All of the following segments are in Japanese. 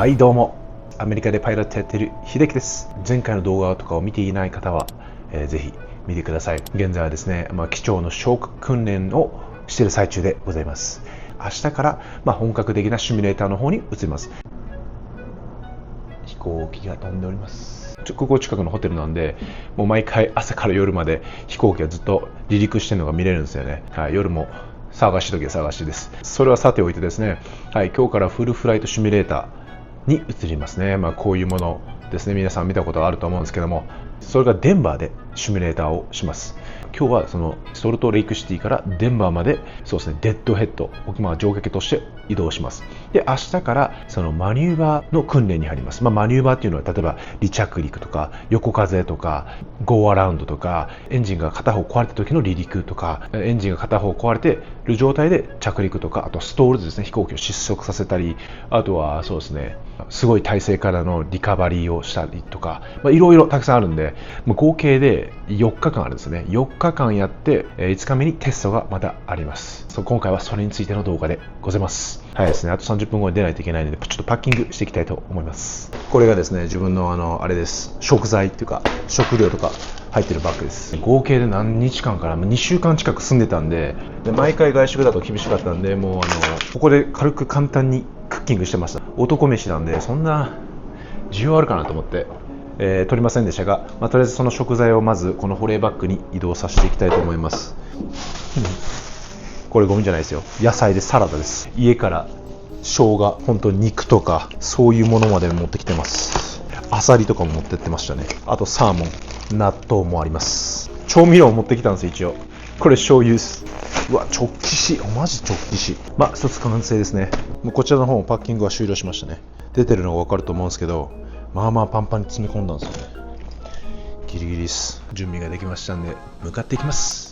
はいどうも、アメリカでパイロットやっている秀樹です。前回の動画とかを見ていない方は、ぜひ見てください。現在はですね、機長の昇格訓練をしている最中でございます。明日から、本格的なシミュレーターの方に移ります。飛行機が飛んでおります。空港近くのホテルなんで、もう毎回朝から夜まで飛行機がずっと離陸してるのが見れるんですよね。はい、夜も騒がしい時は騒がしいです。それはさておいてですね、はい、今日からフルフライトシミュレーターに移りますね。こういうものですね、皆さん見たことあると思うんですけども、それがデンバーでシミュレーターをします。今日はそのソルトレイクシティからデンバーまで、そうですね、デッドヘッド、乗客として移動します。で、明日からそのマニューバーの訓練に入ります。マニューバーっていうのは、例えば離着陸とか横風とかゴーアラウンドとか、エンジンが片方壊れた時の離陸とか、エンジンが片方壊れてる状態で着陸とか、あとストールですね、飛行機を失速させたり、あとはそうですね、すごい体勢からのリカバリーをしたりとか、いろいろたくさんあるんで、合計で4日間あるんですね。4日間やって、5日目にテストがまたあります。今回はそれについての動画でございます。はいですね、あと30分後に出ないといけないので、ちょっとパッキングしていきたいと思います。これがですね、自分のあれです。食材っていうか、食料とか入ってるバッグです。合計で何日間から2週間近く住んでたんで、毎回外食だと厳しかったんで、もうここで軽く簡単にクッキングしてました。男飯なんで、そんな需要あるかなと思って、取りませんでしたが、とりあえずその食材をまずこの保冷バッグに移動させていきたいと思います。これゴミじゃないですよ。野菜でサラダです。家から生姜、本当に肉とかそういうものまで持ってきてます。アサリとかも持ってってましたね。あとサーモン、納豆もあります。調味料を持ってきたんです一応。これ醤油です。うわ、直帰し、マジ直帰し。一つ完成ですね。もうこちらの方もパッキングは終了しましたね。出てるのが分かると思うんですけど、パンパンに詰め込んだんですよね。ギリギリです。準備ができましたんで、向かっていきます。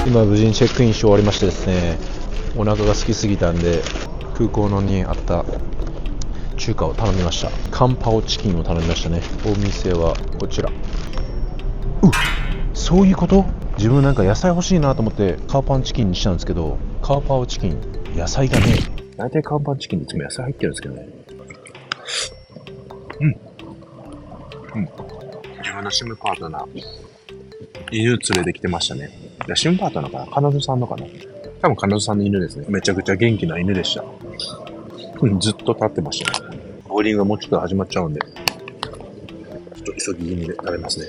今無事にチェックインし終わりましてですね、お腹が空きすぎたんで空港のにあった中華を頼みました。カンパオチキンを頼みましたね。お店はこちら。そういうこと？自分なんか野菜欲しいなと思ってカーパンチキンにしたんですけど、カーパオチキン野菜がね、大体カーパンチキンにいつも野菜入ってるんですけどね。自分のシムパートナー犬連れてきてましたね。シムパートナーかな、彼女さんのかな、多分彼女さんの犬ですね。めちゃくちゃ元気な犬でした。ずっと立ってましたね。ボーリングがもうちょっと始まっちゃうんで、ちょっと急ぎ気味で食べますね。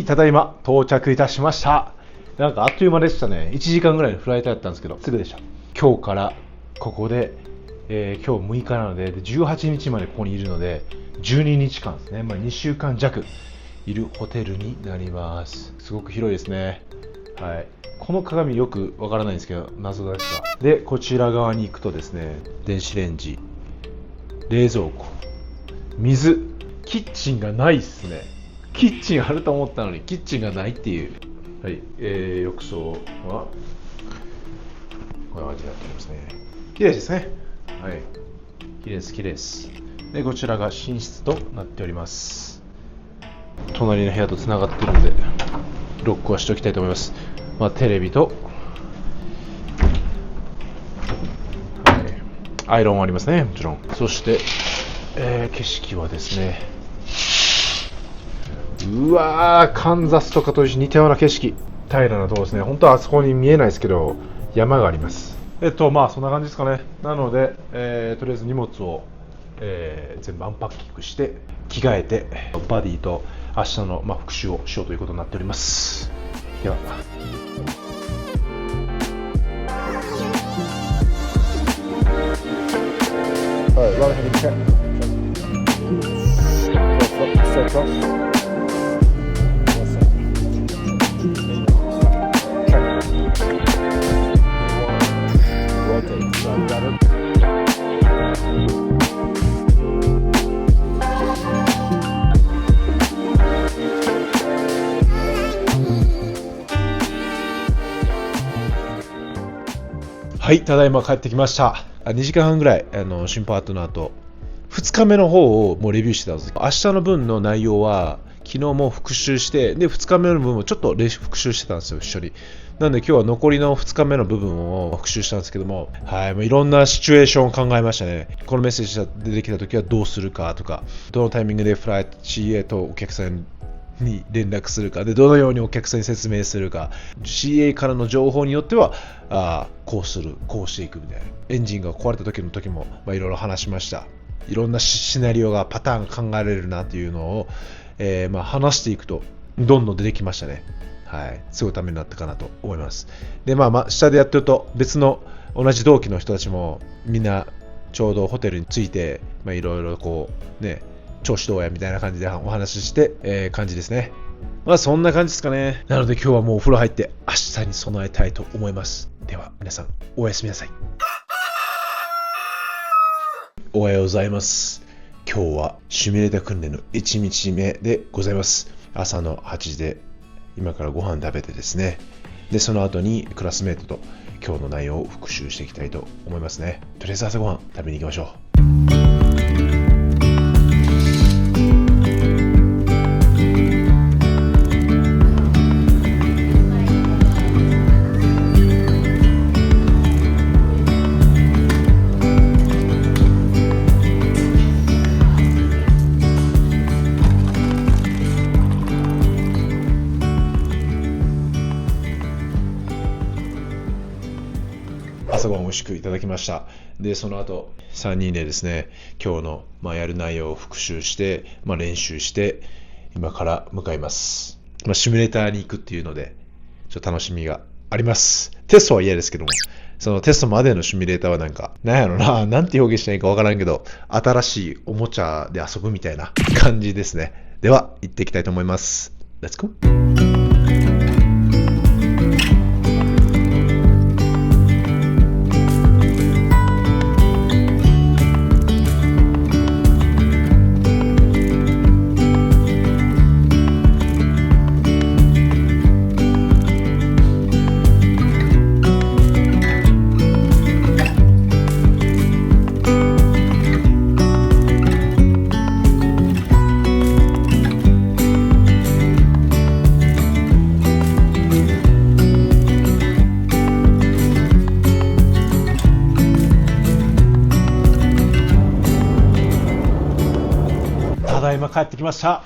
ただいま到着いたしました。なんかあっという間でしたね。1時間ぐらいのフライトだったんですけど、すぐでした。今日からここで、今日6日なので、18日までここにいるので、12日間ですね。2週間弱いるホテルになります。すごく広いですね。はい。この鏡よくわからないんですけど、謎ですが。で、こちら側に行くとですね、電子レンジ、冷蔵庫、水、キッチンがないっすね。キッチンあると思ったのにキッチンがないっていう。はい、浴槽はこんな感じになっておりますね。綺麗ですね。はい、綺麗です、綺麗です。で、こちらが寝室となっております。隣の部屋とつながっているので、ロックはしておきたいと思います。テレビと、はい、アイロンはありますね、もちろん。そして、景色はですね、うわー、カンザスとかと似たような景色。平らなところですね。本当はあそこに見えないですけど、山があります。そんな感じですかね。なので、とりあえず荷物を、全部アンパッキングして着替えてバディと明日の、復習をしようということになっております。では。Alright, run ahead and check. Set across. Rotate. So I've got it.はい、ただいま帰ってきました。2時間半ぐらい新パートナーと2日目の方をもうレビューしてたんです。明日の分の内容は昨日も復習して、で2日目の分もちょっと復習してたんですよ、一緒に。なんで今日は残りの2日目の部分を復習したんですけども、はい、もういろんなシチュエーションを考えましたね。このメッセージが出てきた時はどうするかとか、どのタイミングでフライト CA とお客さんに連絡するかで、どのようにお客さんに説明するか、 CA からの情報によってはこうする、こうしていくみたいな。エンジンが壊れた時も、いろいろ話しました。いろんなシナリオがパターンが考えられるなっていうのを、話していくとどんどん出てきましたね。はい、すごいためになったかなと思います。で、下でやってると別の同じ同期の人たちもみんなちょうどホテルに着いて、いろいろこうね、調子どうやみたいな感じでお話しして、感じですね。そんな感じですかね。なので今日はもうお風呂入って明日に備えたいと思います。では皆さんおやすみなさい。おはようございます。今日はシミュレーター訓練の1日目でございます。朝の8時で今からご飯食べてですね。で、その後にクラスメートと今日の内容を復習していきたいと思いますね。とりあえず朝ご飯食べに行きましょう。朝ごはん美味しくいただきました。で、その後3人でですね、今日の、やる内容を復習して、練習して今から向かいます。シミュレーターに行くっていうのでちょっと楽しみがあります。テストは嫌ですけども、そのテストまでのシミュレーターはなんて表現したらいいかわからんけど、新しいおもちゃで遊ぶみたいな感じですね。では行っていきたいと思います。Let's go!ただいま帰ってきました。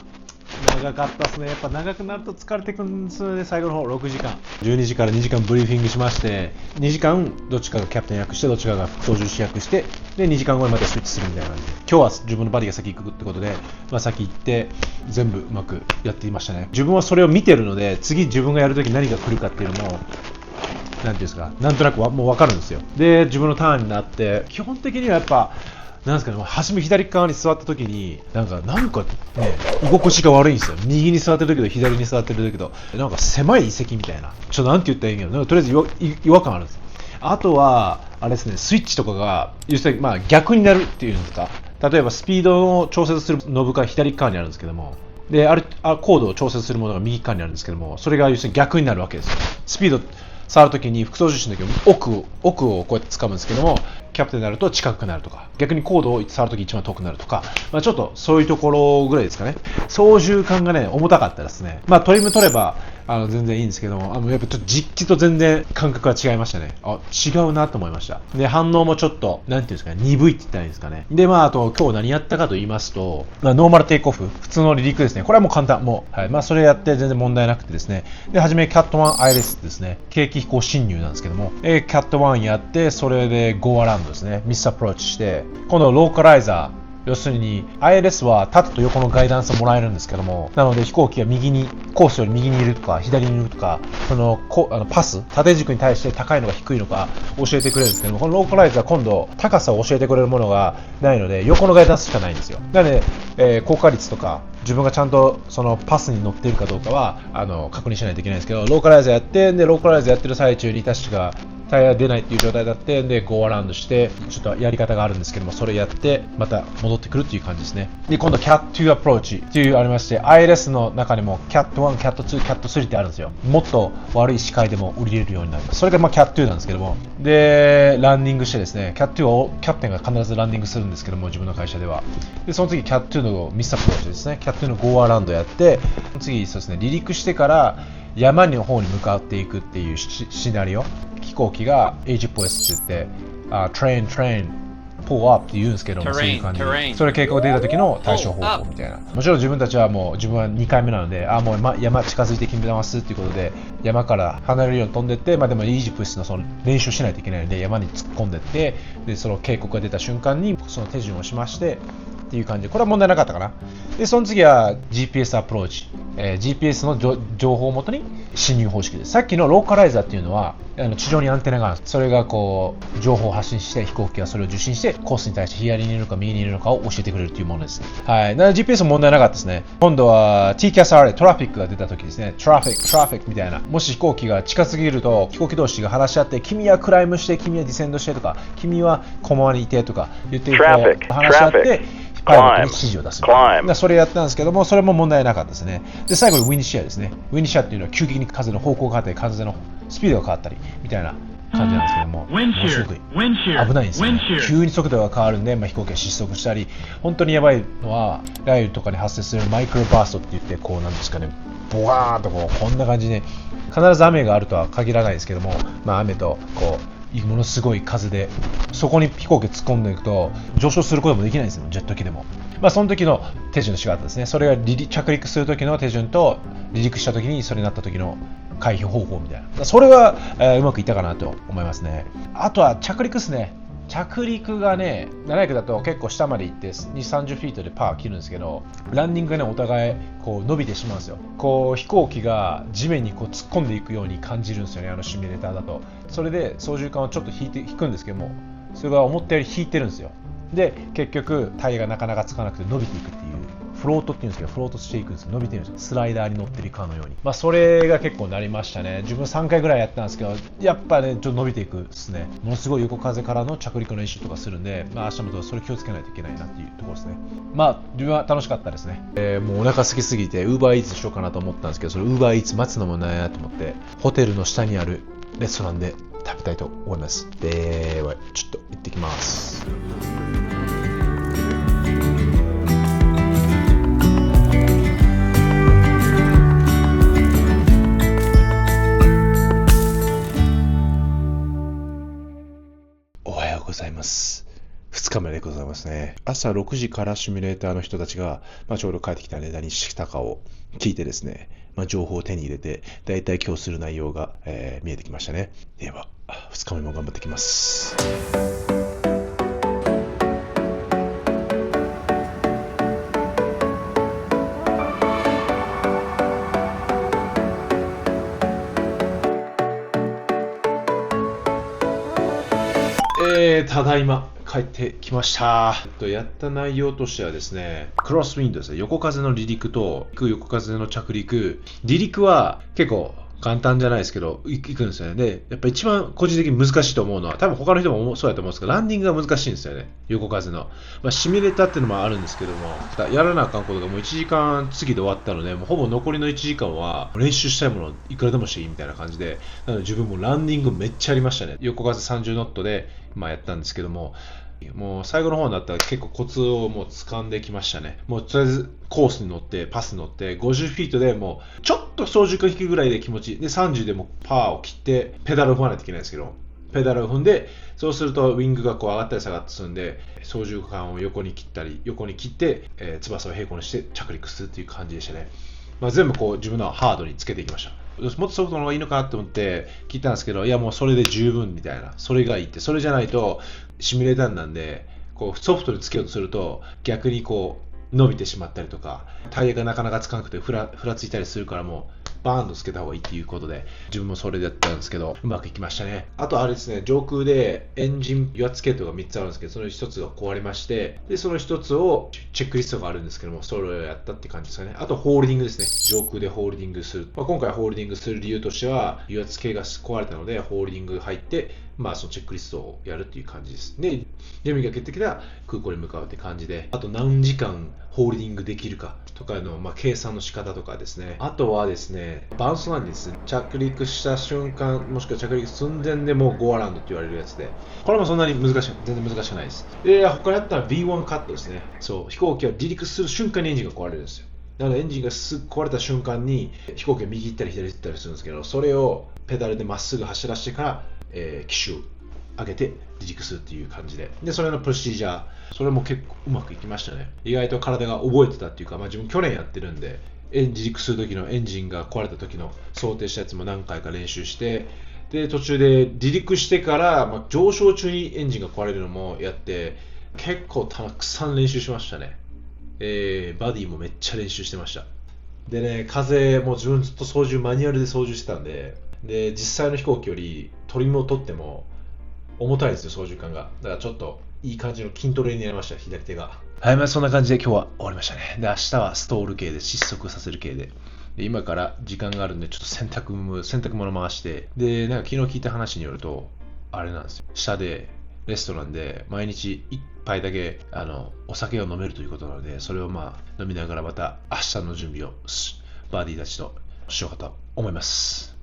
なの長かったですね。やっぱ長くなると疲れてくるんですよね。最後の方6時間12時から2時間ブリーフィングしまして、2時間どっちかがキャプテン役してどっちかが副操縦士役して、で2時間後にまたスイッチするみたいな感じで、今日は自分のバディが先行くってことで、先行って全部うまくやっていましたね。自分はそれを見てるので、次自分がやるとき何が来るかっていうのもなんていうんですか、なんとなくもう分かるんですよ。で自分のターンになって、基本的にはやっぱなんですかね、初め左側に座った時になんかね居心地が悪いんですよ。右に座ってる時と左に座ってる時となんか狭い遺跡みたいな、なんて言ったらいいんやろ、とりあえず違和感あるんです。あとはあれですね、スイッチとかが要するに逆になるっていうんですか。例えばスピードを調節するノブが左側にあるんですけども、でコードを調節するものが右側にあるんですけども、それが要するに逆になるわけですよ。スピード触るときに副操縦士の時は奥をこうやって掴むんですけども、キャプテンになると近くなるとか、逆にコードを触るとき一番遠くなるとか、ちょっとそういうところぐらいですかね。操縦感がね重たかったですね。トリム取れば全然いいんですけども、やっぱちょっと実機と全然感覚が違いましたね。違うなと思いました。で反応もちょっとなんていうんですかね、鈍いって言ったらいいんですかね。であと今日何やったかと言いますと、ノーマルテイクオフ、普通の離陸ですね。これはもう簡単、それやって全然問題なくてですね。で初めキャット1 ILS ですね、景気飛行侵入なんですけども、キャット1やって、それでゴーアラウンドですね、ミスアプローチして、今度ローカライザー、要するに ILS は縦と横のガイダンスをもらえるんですけども、なので飛行機がコースより右にいるとか左にいるとか、パス、縦軸に対して高いのか低いのか教えてくれるんですけども、このローカライズは今度高さを教えてくれるものがないので、横のガイダンスしかないんですよ。なので、効果率とか自分がちゃんとそのパスに乗っているかどうかは確認しないといけないんですけど、ローカライズやって、でローカライズやってる最中に確かタイヤ出ないっていう状態だって、でゴーアラウンドしてちょっとやり方があるんですけども、それやってまた戻ってくるっていう感じですね。で今度キャット2アプローチっていうありまして、 ILS の中にもキャット1、キャット2、キャット3ってあるんですよ。もっと悪い視界でも降りれるようになります。それがキャット2なんですけども、でランディングしてですね、キャット2をキャプテンが必ずランディングするんですけども、自分の会社では。でその次キャット2のミスアプローチですね、キャット2のゴーアラウンドやって、次そうですね、離陸してから山の方に向かっていくっていうシナリオ。飛行機が AGPOS って言って、トレインpull up って言うんですけども、そういう感じで、それ警告が出た時の対処方法みたいな。もちろん自分は2回目なので、もう山近づいて決めますっていうことで、山から離れるように飛んでって、でも AGPOS のその練習しないといけないので、山に突っ込んでって、でその警告が出た瞬間にその手順をしましてっていう感じで、これは問題なかったかな。でその次は GPS アプローチ、GPS の情報をもとに進入方式です。さっきのローカライザーっていうのは地上にアンテナがあるんです。それがこう情報を発信して、飛行機がそれを受信してコースに対して左にいるのか右にいるのかを教えてくれるというものです。はい。なので GPS も問題なかったですね。今度は TCAS-RA トラフィックが出た時ですね。トラフィックみたいな。もし飛行機が近すぎると飛行機同士が話し合って、君はクライムして、君はディセンドしてとか、君は小回りにいてとか言って話し合って、パイロットに指示を出す。それやったんですけども、それも問題なかったですね。で最後にウィンドシェアですね。ウィンドシェアっていうのは急激に風の方向が変わったり、風のスピードが変わったりみたいな感じなんですけども、ものすごく危ないんですよね。急に速度が変わるんで、飛行機が失速したり、本当にやばいのは雷雨とかに発生するマイクロバーストって言って、こうなんですかね、ボワーンとこんな感じで、必ず雨があるとは限らないですけども、雨とこうものすごい風で、そこに飛行機突っ込んでいくと上昇することもできないんですよ、ジェット機でも。その時の手順の仕方ですね。それが着陸する時の手順と、離陸した時にそれになった時の回避方法みたいな、それは、うまくいったかなと思いますね。あとは着陸ですね。着陸がね、700だと結構下まで行って2、30フィートでパー切るんですけど、ランディングがね、お互いこう伸びてしまうんですよ。こう飛行機が地面にこう突っ込んでいくように感じるんですよね、シミュレーターだと。それで操縦桿をちょっと引くんですけども、それが思ったより引いてるんですよ。で結局タイヤがなかなかつかなくて伸びていくっていう、フロートっていうんですけど、フロートしていくんですよ。伸びてるんですよ、スライダーに乗ってるかのように。それが結構なりましたね。自分3回ぐらいやったんですけど、やっぱねちょっと伸びていくですね。ものすごい横風からの着陸の練習とかするんで、明日もそれ気をつけないといけないなっていうところですね。自分は楽しかったですね。もうお腹空きすぎて Uber Eats しようかなと思ったんですけど、それ Uber Eats 待つのもないなと思って、ホテルの下にあるレストランで食べたいと思います。ではちょっと行ってきます。おはようございます。2日目でございますね。朝6時からシミュレーターの人たちが、ちょうど帰ってきたんで何したかを聞いてですね、情報を手に入れて、だいたい今日する内容が、見えてきましたね。では、2日目も頑張ってきます。ただいま帰ってきました。やった内容としてはですね、クロスウィンドですね、横風の離陸と横風の着陸。離陸は結構簡単じゃないですけど、行くんですよね。で、やっぱ一番個人的に難しいと思うのは、多分他の人もそうだと思うんですけど、ランディングが難しいんですよね。横風の。シミュレーターっていうのもあるんですけども、やらなあかんことがもう1時間過ぎで終わったので、もうほぼ残りの1時間は練習したいものをいくらでもしていいみたいな感じで、なので自分もランディングめっちゃありましたね。横風30ノットで、やったんですけども、もう最後の方になったら結構コツをもう掴んできましたね。もうとりあえずコースに乗って、パスに乗って、50フィートでもうちょっと操縦感引くぐらいで気持ちいい。で、30でもパワーを切って、ペダルを踏まないといけないんですけど、ペダルを踏んで、そうするとウィングがこう上がったり下がったりするんで、操縦感を横に切ったり、横に切って、翼を平行にして着陸するっていう感じでしたね。全部こう自分のハードにつけていきました。もっとソフトの方がいいのかと思って聞いたんですけど、いやもうそれで十分みたいな、それがいいって、それじゃないとシミュレーターなんで、こうソフトにつけようとすると逆にこう伸びてしまったりとか、タイヤがなかなかつかなくてふらついたりするから、もうバーンとつけた方がいいっていうことで、自分もそれでやったんですけど、うまくいきましたね。あとあれですね、上空でエンジン油圧系統が3つあるんですけど、その1つが壊れまして、でその1つをチェックリストがあるんですけども、それをやったって感じですかね。あとホールディングですね。上空でホールディングする。今回ホールディングする理由としては、油圧系が壊れたので、ホールディング入って、そのチェックリストをやるっていう感じです。で、準備が決定的な空港に向かうって感じで、あと何時間ホールディングできるかとかの、計算の仕方とかですね。あとはですね、バウンスランディです。着陸した瞬間、もしくは着陸寸前でもうゴアランドって言われるやつで、これもそんなに全然難しくないです。で、他にあったら V1 カットですね。そう、飛行機は離陸する瞬間にエンジンが壊れるんですよ。なのでエンジンが壊れた瞬間に飛行機が右行ったり左行ったりするんですけど、それをペダルでまっすぐ走らせてから、機種を上げて離陸するっていう感じで、それのプロシージャー、それも結構うまくいきましたね。意外と体が覚えてたっていうか、自分去年やってるんで、離陸する時のエンジンが壊れた時の想定したやつも何回か練習して、で途中で離陸してから、上昇中にエンジンが壊れるのもやって、結構たくさん練習しましたね。バディもめっちゃ練習してました。でね、風も自分ずっと操縦マニュアルで操縦してたんで、実際の飛行機よりトリムを取っても重たいですよ、操縦桿が。だからちょっといい感じの筋トレになりました、左手が。はい、そんな感じで今日は終わりましたね。で、明日はストール系で、失速させる系で。今から時間があるんで、ちょっと洗濯物回して、で、昨日聞いた話によると、あれなんですよ。下で、レストランで毎日1杯だけお酒を飲めるということなので、それを飲みながらまた明日の準備をバーディーたちとしようかと思います。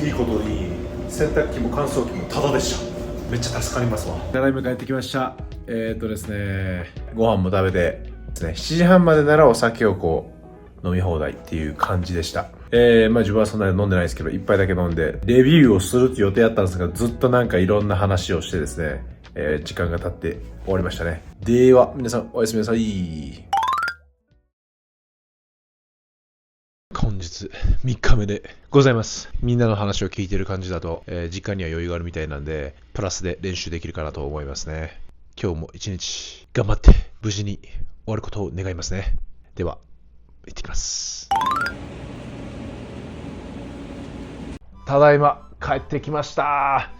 いいことに洗濯機も乾燥機もタダでした。めっちゃ助かりますわ。ただいま帰ってきました。ですね、ご飯も食べてですね、7時半までならお酒をこう飲み放題っていう感じでした。自分はそんなに飲んでないですけど、一杯だけ飲んでレビューをするって予定だったんですが、ずっといろんな話をしてですね、時間が経って終わりましたね。では皆さんおやすみなさい。本日3日目でございます。みんなの話を聞いている感じだと、時間には余裕があるみたいなんで、プラスで練習できるかなと思いますね。今日も一日頑張って無事に終わることを願いますね。では行ってきます。ただいま帰ってきました。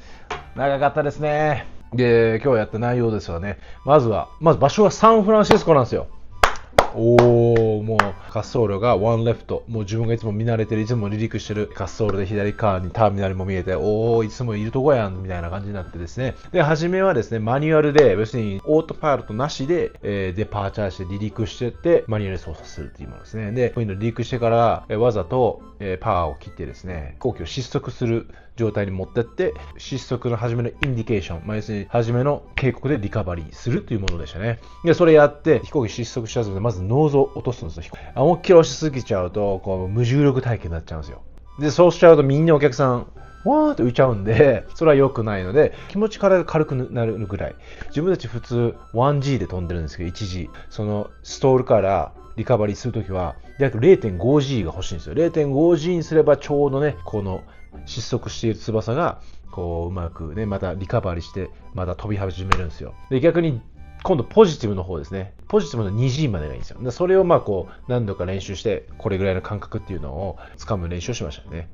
長かったですね。で、今日やった内容ですよね。まず場所はサンフランシスコなんですよ。もう滑走路がワンレフト、もう自分がいつも見慣れてる、いつも離陸してる滑走路で左側にターミナルも見えて、いつもいるとこやんみたいな感じになってですね。で、初めはですね、マニュアルで、別にオートパイロットなしで、デパーチャーして離陸してって、マニュアルで操作するっていうものですね。で、こういうの離陸してから、わざと、パワーを切ってですね、飛行機を失速する状態に持ってって、失速の初めのインディケーション、要するに初めの警告でリカバリーするというものでしたね。で、それやって、飛行機失速したので、まずノーズを落とすんですよ。思いっきり押しすぎちゃうと、こう無重力体験になっちゃうんですよ。で、そうしちゃうとみんなお客さん、わーって浮いちゃうんで、それは良くないので、気持ちから軽くなるぐらい。自分たち普通 1G で飛んでるんですけど、1G。そのストールからリカバリーするときは、約 0.5G が欲しいんですよ。0.5G にすればちょうどね、この失速している翼が、こううまくね、またリカバリーして、また飛び始めるんですよ。で、逆に、今度ポジティブの方ですね。ポジティブの 2G までがいいんですよ。でそれをこう何度か練習して、これぐらいの感覚っていうのを掴む練習をしましたね。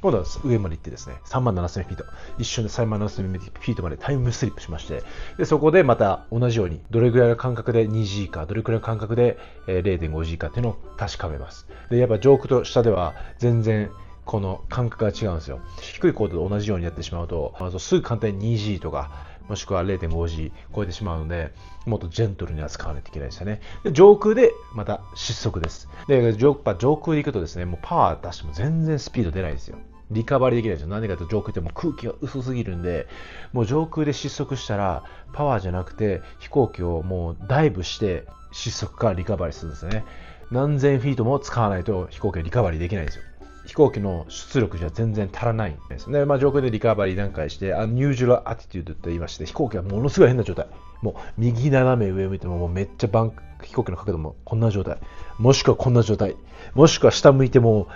今度は上まで行ってですね、37,000フィート、一瞬で37,000フィートまでタイムスリップしまして、でそこでまた同じように、どれぐらいの感覚で 2G か、どれくらいの感覚で 0.5G かっていうのを確かめます。で、やっぱ上空と下では全然この感覚が違うんですよ。低い高度と同じようにやってしまうと、すぐ簡単に 2G とか、もしくは 0.5G 超えてしまうので、もっとジェントルに扱わないといけないですよね。で、上空でまた失速です。で、上空で行くとですね、もうパワー出しても全然スピード出ないですよ。リカバリーできないですよ。なんでかというと上空ってもう空気が薄すぎるんで、もう上空で失速したら、パワーじゃなくて飛行機をもうダイブして失速からリカバリーするんですよね。何千フィートも使わないと飛行機はリカバリーできないんですよ。飛行機の出力じゃ全然足らないんですね。上空でリカバリー段階して、ニュージュラアティテュードと言いまして、飛行機はものすごい変な状態。もう右斜め上を見ても、もうめっちゃ飛行機の角度もこんな状態。もしくはこんな状態。もしくは下向いても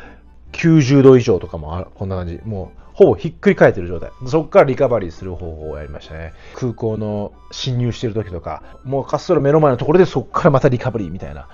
90度以上とかもこんな感じ。もうほぼひっくり返ってる状態。そこからリカバリーする方法をやりましたね。空港の侵入してる時とか、もう滑走路目の前のところでそこからまたリカバリーみたいな、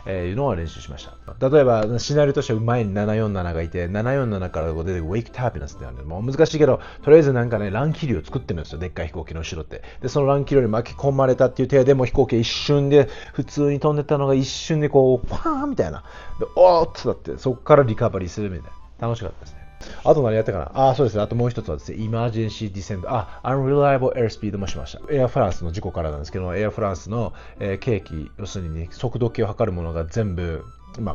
いうのは練習しました。例えば、シナリオとしては前に747がいて、747から出てくるウェイクタービナスってあるんで、もう難しいけど、とりあえずなんかね、乱気流を作ってるんですよ。でっかい飛行機の後ろって。で、その乱気流に巻き込まれたっていう体でも飛行機一瞬で、普通に飛んでたのが一瞬でこう、パーンみたいな。で、おーっとだって、そこからリカバリーするみたいな。楽しかったですね。あと何やったかな。そうですね。あともう一つはですね、イマージェンシーディセンド。unreliable airspeed もしました。エアフランスの事故からなんですけど、エアフランスの、計器、要するに、ね、速度計を測るものが全部、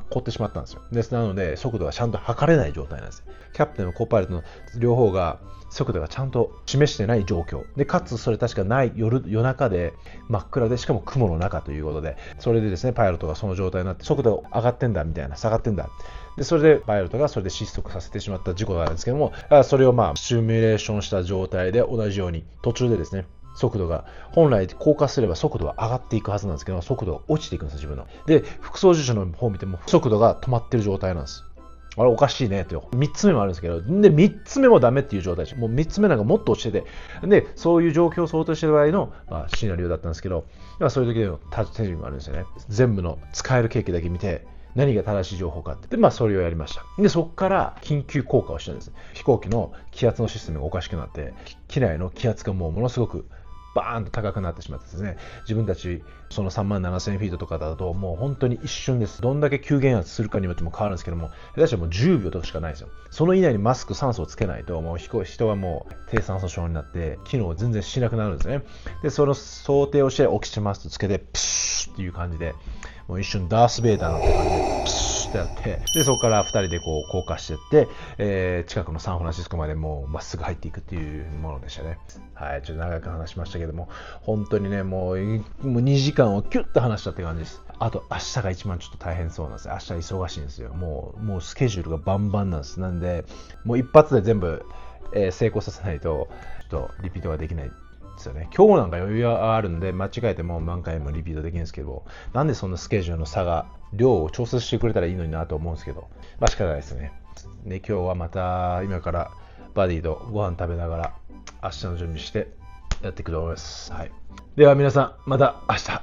凍ってしまったんですよ。なので、速度がちゃんと測れない状態なんです。キャプテンとコパイロットの両方が、速度がちゃんと示してない状況で、かつそれ確かない夜中で真っ暗で、しかも雲の中ということで、それでですね、パイロットがその状態になって速度上がってんだみたいな、下がってんだ。で、それでパイロットがそれで失速させてしまった事故があるんですけども、それをシミュレーションした状態で同じように途中でですね、速度が本来降下すれば速度は上がっていくはずなんですけど、速度が落ちていくんです、自分の。で、副操縦者の方を見ても速度が止まってる状態なんです。あれおかしいねって。3つ目もあるんですけど、で、3つ目もダメっていう状態です。もう3つ目なんかもっと落ちてて、で、そういう状況を想定してる場合の、シナリオだったんですけど、そういう時の手順があるんですよね。全部の使える計器だけ見て、何が正しい情報かって。で、それをやりました。で、そこから緊急降下をしたんです。飛行機の気圧のシステムがおかしくなって、機内の気圧がものすごくバーンと高くなってしまってですね、自分たちその37,000フィートとかだともう本当に一瞬です。どんだけ急減圧するかによっても変わるんですけども、下手したらもう10秒とかしかないですよ。その以内にマスク、酸素をつけないと、もう人はもう低酸素症になって機能を全然しなくなるんですね。で、その想定をしてオキシマスクつけてプシュっていう感じで、もう一瞬ダースベイダーのって感じでプシュってやって、でそこから2人でこう降下していって、近くのサンフランシスコまでもうまっすぐ入っていくっていうものでしたね。はい、ちょっと長く話しましたけども、本当にね、もう2時間をキュッと話したって感じです。あと明日が一番ちょっと大変そうなんです。明日忙しいんですよ。もうスケジュールがバンバンなんです。なんでもう一発で全部、成功させないとちょっとリピートができないですよね。今日なんか余裕があるんで間違えても何回もリピートできるんですけど、なんでそんなスケジュールの差が量を調節してくれたらいいのになと思うんですけど、仕方ないですね。で、今日はまた今からバディとご飯食べながら明日の準備してやっていくと思います。はい。では皆さんまた明日。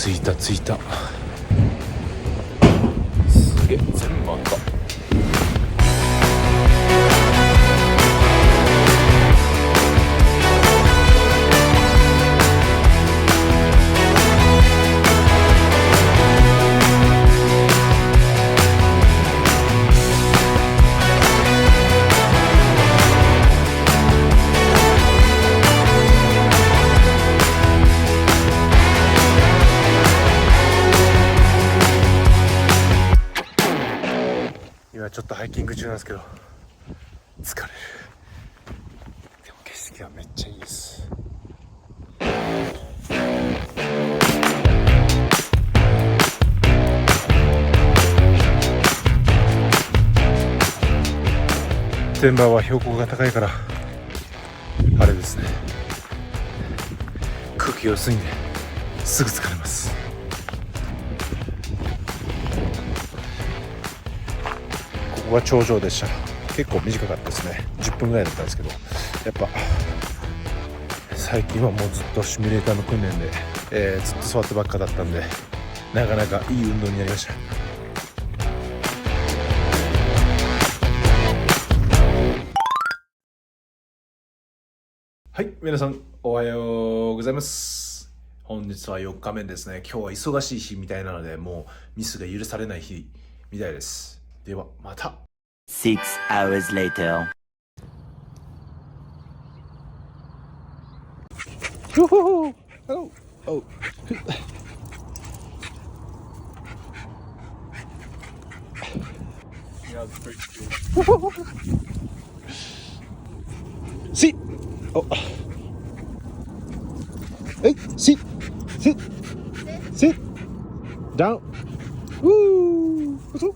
着いた着いた。すげえ、全部あった。今ちょっとハイキング中なんですけど疲れる。でも景色はめっちゃいいです。デンバーは標高が高いからあれですね、空気が薄いんですぐ疲れます。ここが頂上でした。結構短かったですね。10分ぐらいだったんですけど、やっぱ最近はもうずっとシミュレーターの訓練で、ずっと座ってばっかだったんで、なかなかいい運動になりました。はい、皆さんおはようございます。本日は4日目ですね。今日は忙しい日みたいなので、もうミスが許されない日みたいです。ではまた。6 hours later. Oh, oh. Yeah, it's pretty cool. Sit. Oh. Hey, sit. Sit. Sit. Down. Woo. What's up?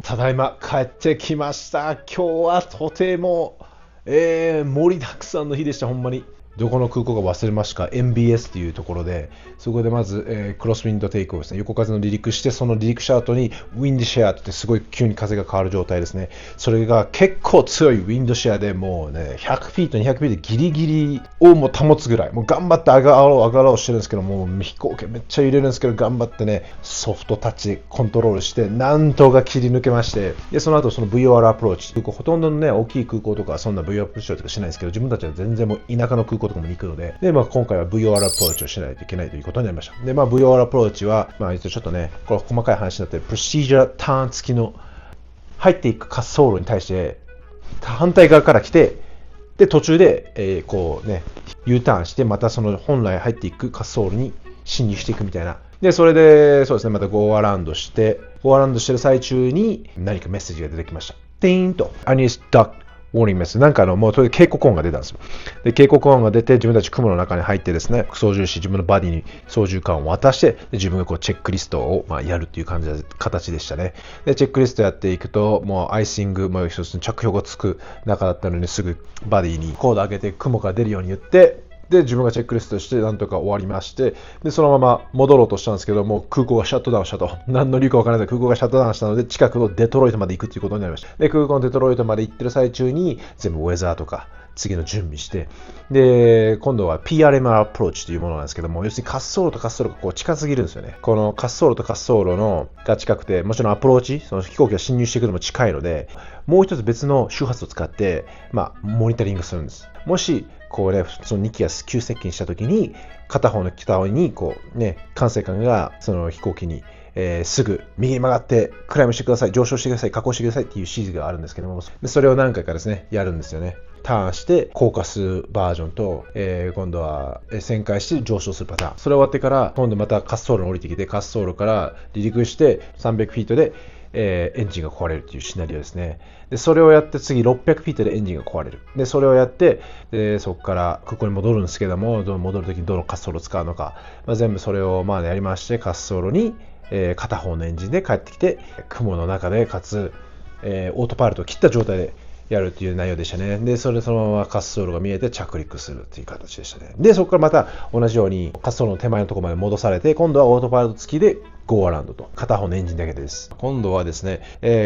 ただいま帰ってきました。今日はとても、盛りだくさんの日でした。ほんまにどこの空港か忘れましたか。 MBS っていうところで、そこでまず、クロスウィンドテイクオフですね。横風の離陸して、その離陸した後にウィンドシェアってすごい急に風が変わる状態ですね。それが結構強いウィンドシェアで、もうね100フィート200フィートギリギリをもう保つぐらい、もう頑張って上がろうしてるんですけど、もう飛行機めっちゃ揺れるんですけど、頑張ってねソフトタッチでコントロールしてなんとか切り抜けまして、でその後その VOR アプローチ、ほとんどのね大きい空港とかそんな VOR アプローチとかしないんですけど、自分たちは全然もう田舎の空港とかも行くので、今回は VOR アプローチをしないといけないということになりました。で、VOR アプローチは、一応ちょっとね、これ細かい話になって、プロシージャーターン付きの入っていく滑走路に対して、反対側から来て、で、途中で、こうね、U ターンして、またその本来入っていく滑走路に進入していくみたいな。で、それで、そうですね、またゴーアラウンドして、してる最中に何かメッセージが出てきました。ティーンと、I need duckウォーニングメッセージ。なんかもう警告音が出たんですよ。で、警告音が出て、自分たち雲の中に入ってですね、操縦士、自分のバディに操縦桿を渡して、で自分がこうチェックリストをやるっていう形でしたね。で、チェックリストやっていくと、もうアイシング、一つ着氷がつく中だったのに、すぐバディにコード上げて雲が出るように言って、で、自分がチェックリストしてなんとか終わりまして、で、そのまま戻ろうとしたんですけども、空港がシャットダウンしたと。何の理由かわからない空港がシャットダウンしたので、近くのデトロイトまで行くということになりました。で、空港のデトロイトまで行ってる最中に、全部ウェザーとか、次の準備して、で、今度は PRM アプローチというものなんですけども、要するに滑走路と滑走路がこう近すぎるんですよね。この滑走路と滑走路のが近くて、もちろんアプローチ、その飛行機が侵入してくるのも近いので、もう一つ別の周波数を使って、モニタリングするんです。もし、こうね、その2機が急接近したときに、片方の北に、こうね、管制官がその飛行機に、すぐ右に曲がってクライムしてください、上昇してください、下降してくださいっていう指示があるんですけども、でそれを何回かですね、やるんですよね。ターンして降下するバージョンと、今度は旋回して上昇するパターン。それ終わってから、今度また滑走路に降りてきて、滑走路から離陸して300フィートで、エンジンが壊れるというシナリオですね。で、それをやって次600フィートでエンジンが壊れる。で、それをやって、そこから空港に戻るんですけども、戻るときにどの滑走路を使うのか、全部それをやりまして、滑走路に、片方のエンジンで帰ってきて、雲の中でかつ、オートパイロットを切った状態でやるという内容でしたね。で、そのまま滑走路が見えて着陸するという形でしたね。で、そこからまた同じように滑走路の手前のところまで戻されて、今度はオートパイロット付きでゴーアラウンドと、片方のエンジンだけです。今度はですね、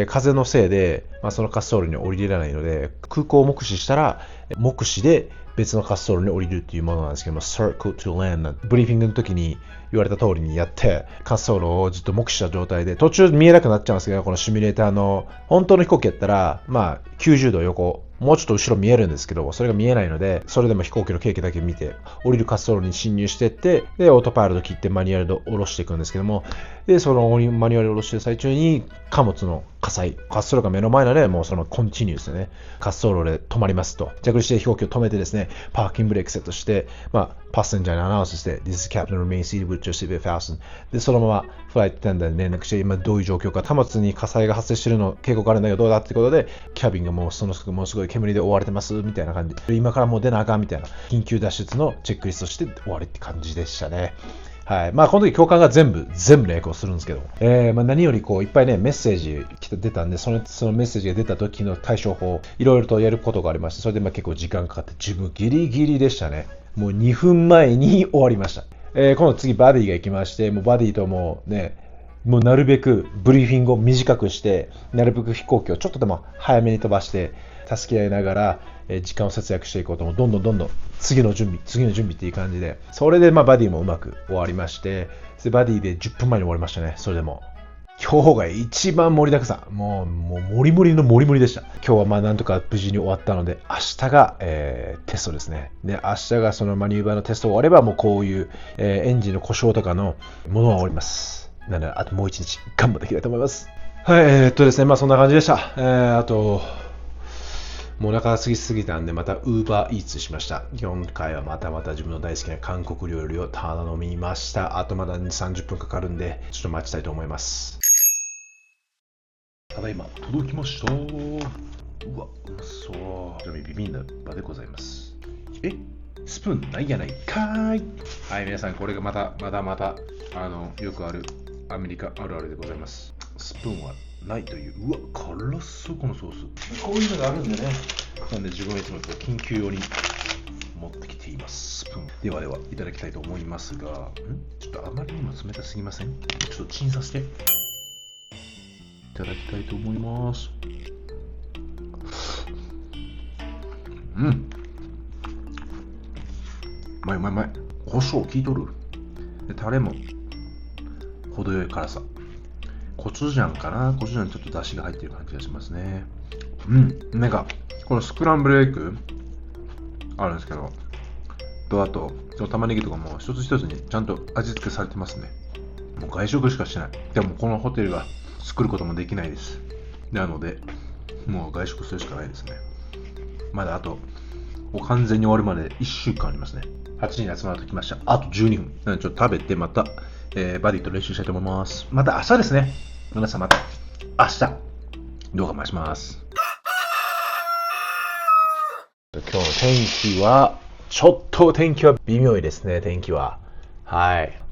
風のせいで、その滑走路に降りれないので、空港を目視したら、目視で別の滑走路に降りるっていうものなんですけども、Circle to Land、ブリーフィングの時に言われた通りにやって、滑走路をずっと目視した状態で、途中見えなくなっちゃうんですけど、このシミュレーターの本当の飛行機やったら、まあ90度横、もうちょっと後ろ見えるんですけど、それが見えないので、それでも飛行機の景気だけ見て、降りる滑走路に進入していって、で、オートパイロット切ってマニュアルで下ろしていくんですけども、で、そのマニュアルで下ろしてる最中に貨物の火災、滑走路が目の前なので、もうそのコンティニューですね、滑走路で止まりますと。着陸して飛行機を止めてですね、パーキングブレーキセットして、まあ、パッセンジャーにアナウンスして、This is Captain remain seated with your seatbelt fastened。で、そのままフライトテンダーに連絡して、今どういう状況か、貨物に火災が発生しているの、警告あるんだけどどうだってことで、キャビンがもうものすごい煙で覆われてますみたいな感じで、今からもう出なあかんみたいな、緊急脱出のチェックリストして終わりって感じでしたね。はい。まあ、この時教官が全部の役をするんですけど、まあ、何よりこういっぱいね、メッセージ出たんで、そのメッセージが出た時の対処法、いろいろとやることがありまして、それでまあ結構時間かかって、自分ギリギリでしたね。もう2分前に終わりました。今度次バディが行きまして、もうバディともうね、もうなるべくブリーフィングを短くして、なるべく飛行機をちょっとでも早めに飛ばして、助け合いながら、時間を節約していこうと、どんどん次の準備っていう感じで、それでまあバディもうまく終わりまして、でバディで10分前に終わりましたね。それでも今日が一番盛りだくさん、もう盛り盛りの盛り盛りでした。今日はまあなんとか無事に終わったので、明日が、テストですね。で明日がそのマニューバーのテストが終われば、もうこういう、エンジンの故障とかのものは終わります。なのであともう一日頑張っていきたいと思います。はい、ですね、まあそんな感じでした。あともうお腹が過ぎすぎたんで、また Uber Eats しました。今回はまた自分の大好きな韓国料理を頼みました。あとまだ2、30分かかるんで、ちょっと待ちたいと思います。ただいま届きました。うわ、うまそう。じゃあビビンダバでございます。スプーンないやないかーい。はい、皆さん、これがまたよくあるアメリカあるあるでございます。スプーンはないという。うわ、辛そうこのソース。こういうのがあるんでね。なんで自分はいつも緊急用に持ってきています。スプーン。ではいただきたいと思いますが、ちょっとあまりにも冷たすぎません？ちょっとチンさせていただきたいと思います。うまい。胡椒効いとる。でタレも程よい辛さ。コチュジャンかな？コチュジャンにちょっと出汁が入ってる感じがしますね。なんか、このスクランブルエッグあるんですけど、あと、その玉ねぎとかも一つ一つにちゃんと味付けされてますね。もう外食しかしてない。でもこのホテルが作ることもできないです。なので、もう外食するしかないですね。まだあと、完全に終わるまで1週間ありますね。8人集まるときました。あと12分。なのでちょっと食べてまた、バディと練習したいと思います。また明日ですね。皆さんまた明日動画回します。今日の天気はちょっと天気は微妙いですね。天気は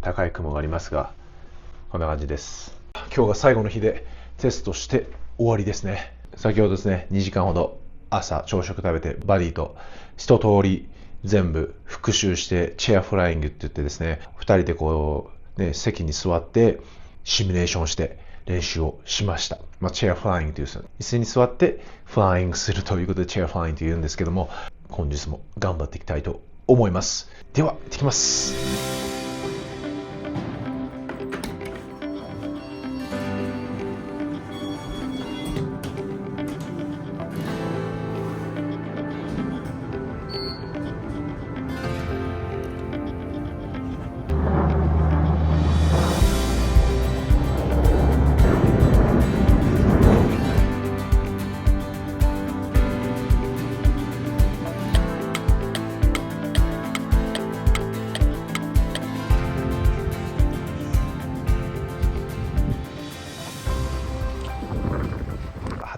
高い雲がありますが、こんな感じです。今日が最後の日でテストして終わりですね。先ほどですね、2時間ほど朝朝食食べてバディと一通り全部復習してチェアフライングって言ってですね、2人でこうね、席に座ってシミュレーションして練習をしました。チェアフライングという椅子に座ってフライングするということでチェアフライングと言うんですけども、本日も頑張っていきたいと思います。では行ってきます。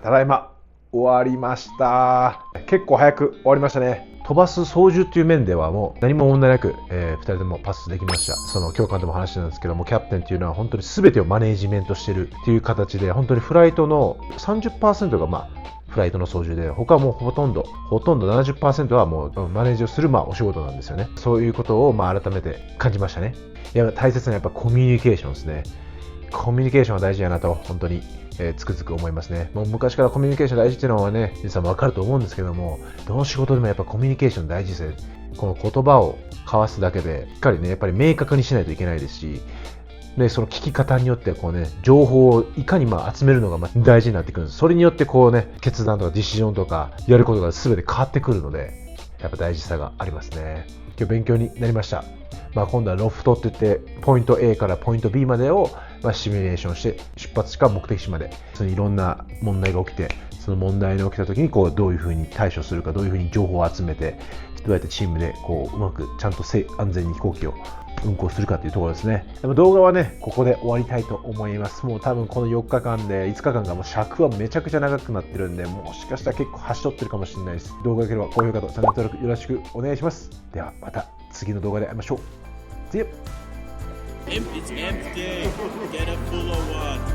ただいま終わりました。結構早く終わりましたね。飛ばす操縦という面ではもう何も問題なく、2人ともパスできました。その教官とも話してたんですけども、キャプテンっていうのは本当に全てをマネージメントしてるっていう形で、本当にフライトの 30% がフライトの操縦で、他はもうほとんど 70% はもうマネージをするお仕事なんですよね。そういうことを改めて感じましたね。大切なやっぱコミュニケーションですね。コミュニケーションは大事やなと本当につくづく思いますね。もう昔からコミュニケーション大事っていうのはね、皆さんも分かると思うんですけども、どの仕事でもやっぱコミュニケーション大事ですね。この言葉を交わすだけで、しっかりね、やっぱり明確にしないといけないですし、でその聞き方によってはこうね、情報をいかに集めるのが大事になってくるんです。それによってこうね、決断とかディシジョンとかやることが全て変わってくるので、やっぱ大事さがありますね。今日勉強になりました。今度はロフトって言って、ポイント A からポイント B までをシミュレーションして、出発地から目的地まで、そのいろんな問題が起きて、その問題が起きた時にこうどういうふうに対処するか、どういうふうに情報を集めて、どうやってチームでこううまくちゃんと安全に飛行機を運航するかというところですね。でも動画はね、ここで終わりたいと思います。もう多分この4日間で5日間がもう尺はめちゃくちゃ長くなってるんで、もしかしたら結構端折ってるかもしれないです。動画が良ければ高評価とチャンネル登録よろしくお願いします。ではまた次の動画で会いましょう。See ya! It's empty. Get a full of what?